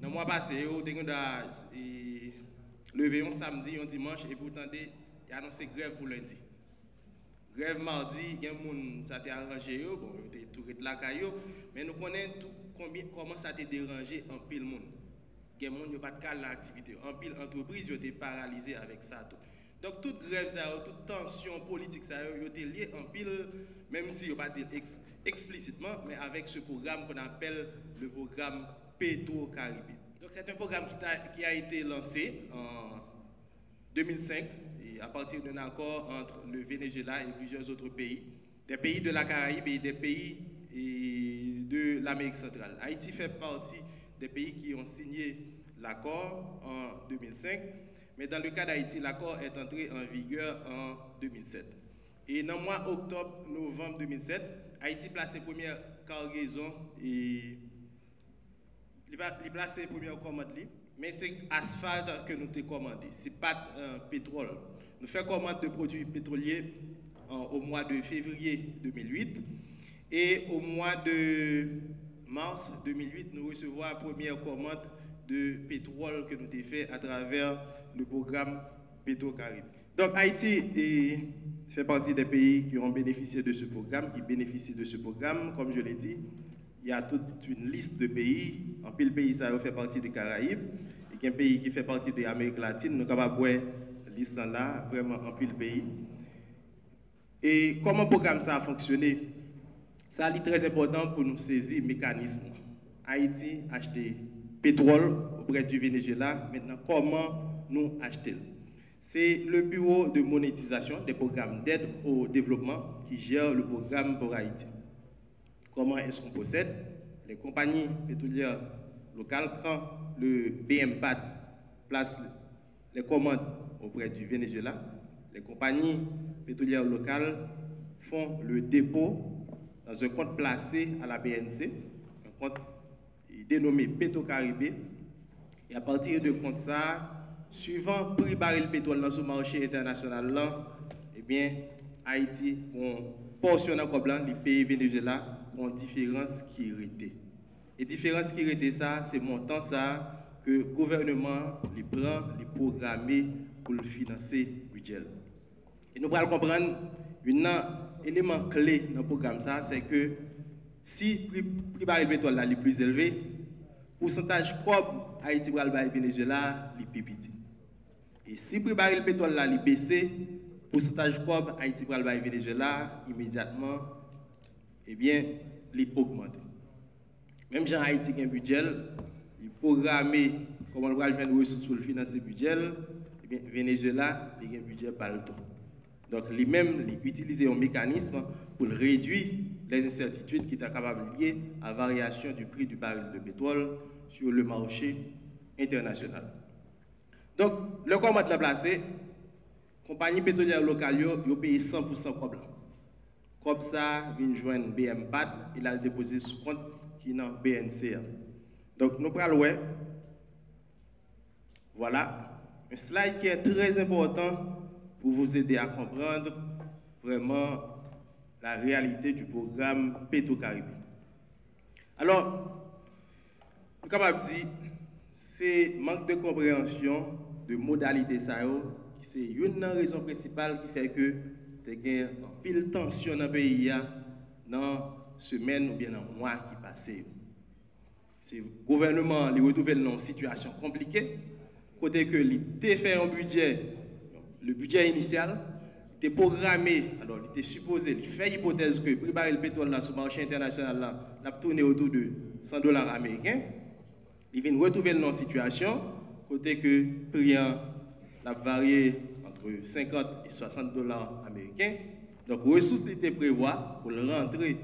Dans le mois passé, on a levé un samedi, un dimanche, et pourtant, il a annoncé grève pour lundi. Grève mardi, il y a des gens qui ont arrangé, bon, ils ont tout la caillou, mais nous connaissons tout, comment ça a dérangé en pile monde. Il y a des gens qui n'ont pas de cas l'activité. En pile entreprise, ils ont été paralysés avec ça. Tout. Donc, toute grève, toute tension politique, ça a été lié en pile, même si on ne va pas dire explicitement, mais avec ce programme qu'on appelle le programme Petro-Caribé. Donc, c'est un programme qui a été lancé en 2005, et à partir d'un accord entre le Venezuela et plusieurs autres pays, des pays de la Caraïbe et des pays de l'Amérique centrale. Haïti fait partie des pays qui ont signé l'accord en 2005, mais dans le cas d'Haïti, l'accord est entré en vigueur en 2007. Et dans le mois octobre-novembre 2007, Haïti place ses premières cargaisons et il place ses premières commandes. Mais c'est asphalte que nous avons commandé, ce n'est pas pétrole. Nous faisons commande de produits pétroliers au mois de février 2008 et au mois de mars 2008, nous recevons la première commande de pétrole que nous avons fait à travers le programme Petro-Caraïbe. Donc Haïti fait partie des pays qui ont bénéficié de ce programme, qui bénéficient de ce programme. Comme je l'ai dit, il y a toute une liste de pays. En pile pays, ça fait partie des Caraïbes. Et il y a un pays qui fait partie de l'Amérique latine. Nous sommes capables de voir la liste là, vraiment en pile pays. Et comment le programme ça a fonctionné? Ça est très important pour nous saisir le mécanisme. Haïti a acheté pétrole auprès du Venezuela. Maintenant, comment nous acheter? C'est le bureau de monétisation des programmes d'aide au développement qui gère le programme pour Haïti. Comment est-ce qu'on possède? Les compagnies pétrolières locales prennent le BMPAD, place les commandes auprès du Venezuela. Les compagnies pétrolières locales font le dépôt dans un compte placé à la BNC, un compte dénommé Petro-Caribé. Et à partir de compte ça, suivant le prix baril pétrole dans ce marché international, là, eh bien, Haïti, on portionne comme blanc, les pays Venezuela ont différence qui était. Et différence qui était ça, c'est montant ça que le gouvernement les prend, les programme pour le financer le budget. Et nous allons comprendre un élément clé dans le programme ça, c'est que si le prix baril pétrole est plus élevé, le pourcentage propre Haïti pour le Venezuela est plus petit. Et si le prix baril pétrole est baissé, le pourcentage propre Haïti pour le Venezuela immédiatement, eh bien, il augmente. Même Jean Haïti a un budget, il programme comment on va faire des ressources pour financer le budget, eh bien, Venezuela a un budget par le temps. Donc, lui-même, il utilise un mécanisme pour réduire les incertitudes qui sont capables de lier à la variation du prix du baril de pétrole sur le marché international. Donc, le commande la placé, compagnie pétrolière locale, ils payent 100% comme blanc. Comme ça, vient joindre BMPAD, il a déposé sous compte qui est dans BNC. Donc, nous prenons ouais. Voilà, un slide qui est très important pour vous aider à comprendre vraiment la réalité du programme Petro-Caribé. Alors, je suis capable de dire, c'est manque de compréhension de modalités ça, qui c'est une raison principale qui fait que il y a une pile tension dans le pays dans la semaine ou bien dans le mois qui passent. C'est le gouvernement qui retrouve dans une situation compliquée, côté que il a fait un budget, le budget initial, il était programmé, alors il était supposé, il fait l'hypothèse que le prix baril pétrole sur le marché international a tourné autour de $100 américains. Il vient retrouver dans une situation, côté que le prix a varié entre 50 et $60 américains. Donc, les ressources étaient prévues pour le rentrer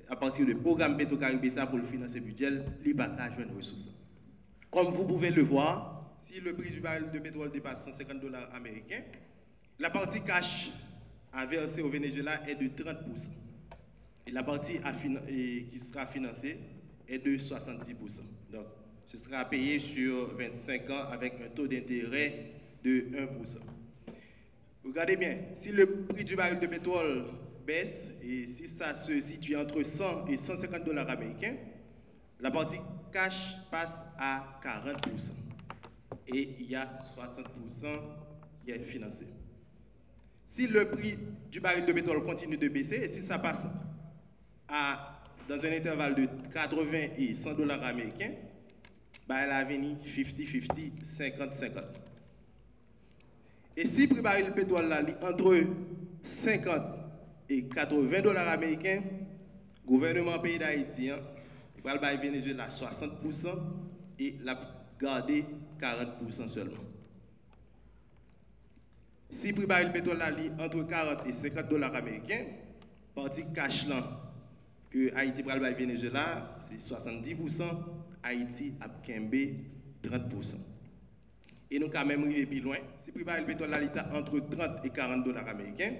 à partir du programme Petro-Caribé pour le financer le budget, il n'y a pas de ressources. Comme vous pouvez le voir, si le prix du baril de pétrole dépasse $150 américains, la partie cash à verser au Venezuela est de 30%. Et la partie qui sera financée est de 70%. Donc, ce sera payé sur 25 ans avec un taux d'intérêt de 1%. Regardez bien, si le prix du baril de pétrole baisse et si ça se situe entre 100 et $150 américains, la partie cash passe à 40%. Et il y a 60% qui est financé. Si le prix du baril de pétrole continue de baisser, et si ça passe dans un intervalle de 80 et 100 dollars américains, bah, elle a venu 50-50, 50-50. Et si le prix du baril de pétrole là, entre 50 et 80 dollars américains, le gouvernement pays d'Haïti, il va le Venezuela à 60% et la garder 40% seulement. Si le prix du baril de pétrole là, entre 40 et 50 dollars américains, partie cash là, que Haïti va le Venezuela, c'est 70%, Haïti a 30%. Et nous quand même arrivé plus loin. Si le prix du baril de pétrole là, entre 30 et 40 dollars américains,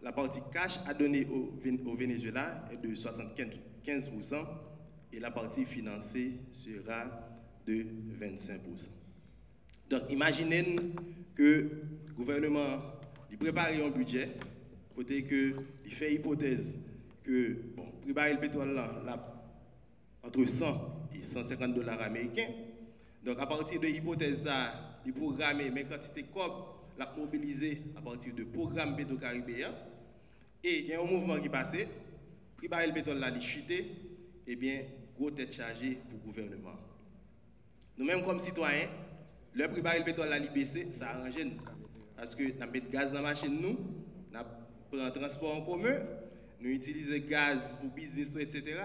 la partie cash à donner au Venezuela est de 75% et la partie financée sera de 25%. Donc imaginez que le gouvernement prépare un budget pour que il fait hypothèse que bon, le prix du baril de pétrole là, entre 100 et 150 dollars américains. Donc à partir de l'hypothèse là, il programme mes quantités de COP la mobiliser à partir de programme pétro-caribéen. Et il y a un mouvement qui passe, le prix du baril de pétrole là, il chute, et bien, gros tête chargée pour le gouvernement. Nous-mêmes, comme citoyens, le prix du baril de pétrole là, il baisse, ça arrange nous. Parce que nous mettons gaz dans la machine, nous prenons le transport en commun, nous utilisons le gaz pour le business, etc.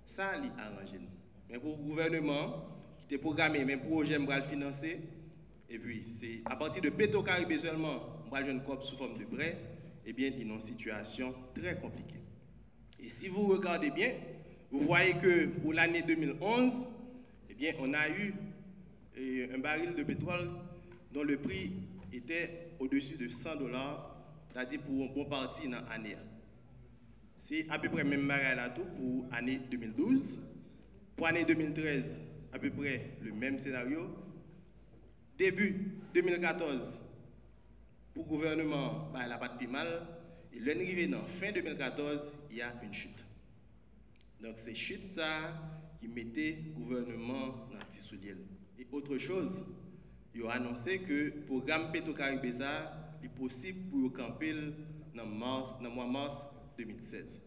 Ça, il arrange nous. Mais pour le gouvernement, qui est programmé, même projet, on va le financer. Et puis, c'est à partir de Pétro-Caribé seulement, on va jouer une COP sous forme de prêt. Eh bien, il y a une situation très compliquée. Et si vous regardez bien, vous voyez que pour l'année 2011, eh bien, on a eu un baril de pétrole dont le prix était au-dessus de 100 dollars, c'est-à-dire pour un bon parti dans l'année. C'est à peu près le même baril là tout pour l'année 2012. Pour l'année 2013, à peu près le même scénario. Début 2014, pour le gouvernement, bah, il n'a pas de mal. Et l'arrivée dans fin 2014, il y a une chute. Donc c'est chute ça qui mettait le gouvernement dans le petit soulier. Et autre chose, il a annoncé que le programme Pétro-Caribé est possible pour camper dans le mois mars 2016.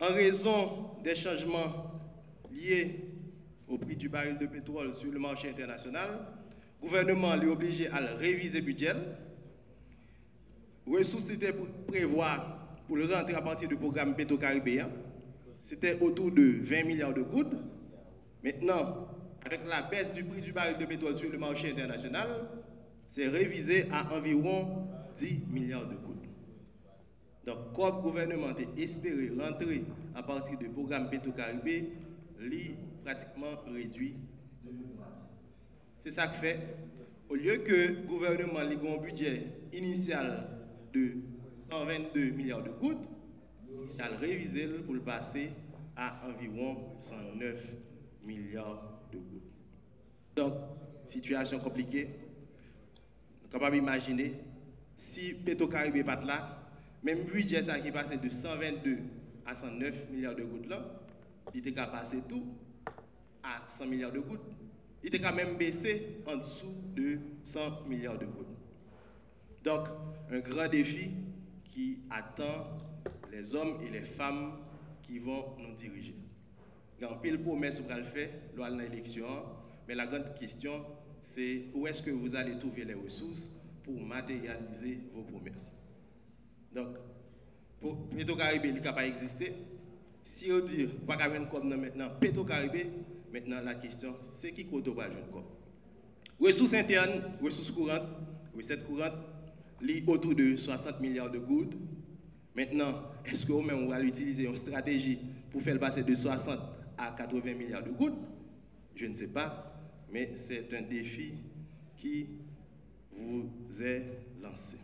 En raison des changements liés au prix du baril de pétrole sur le marché international, le gouvernement est obligé à réviser le budget. Les ressources étaient prévoir pour le rentrer à partir du programme Pétro-Caribéen. C'était autour de 20 milliards de gouttes. Maintenant, avec la baisse du prix du baril de pétrole sur le marché international, c'est révisé à environ 10 milliards de gouttes. Donc, comme le gouvernement a espéré rentrer à partir du programme Pétro-Caribé, il pratiquement réduit. C'est ça que fait. Au lieu que le gouvernement ait un budget initial de 122 milliards de gouttes, il a révisé pour le passer à environ 109 milliards de gouttes. Donc, situation compliquée. On est capable d'imaginer si Pétro-Caribé n'est pas là, même budget ça qui passe de 122 à 109 milliards de gouttes là, il était capable de passer tout à 100 milliards de gouttes. Il était quand même baissé en dessous de 100 milliards de gouttes. Donc, un grand défi qui attend les hommes et les femmes qui vont nous diriger. Il y a un pile promesse pour le faire lors de l'élection, mais la grande question, c'est où est-ce que vous allez trouver les ressources pour matérialiser vos promesses. Donc, pour Pétro-Caribé, il n'est pas exister. Si on dit pas qu'à une COP maintenant, Pétro-Caribé, maintenant la question, c'est qui compte pour une COP. Ressources internes, ressources courantes, recettes courantes, liées autour de 60 milliards de gouttes. Maintenant, est-ce qu'on va utiliser une stratégie pour faire passer de 60 à 80 milliards de gouttes? Je ne sais pas, mais c'est un défi qui vous est lancé.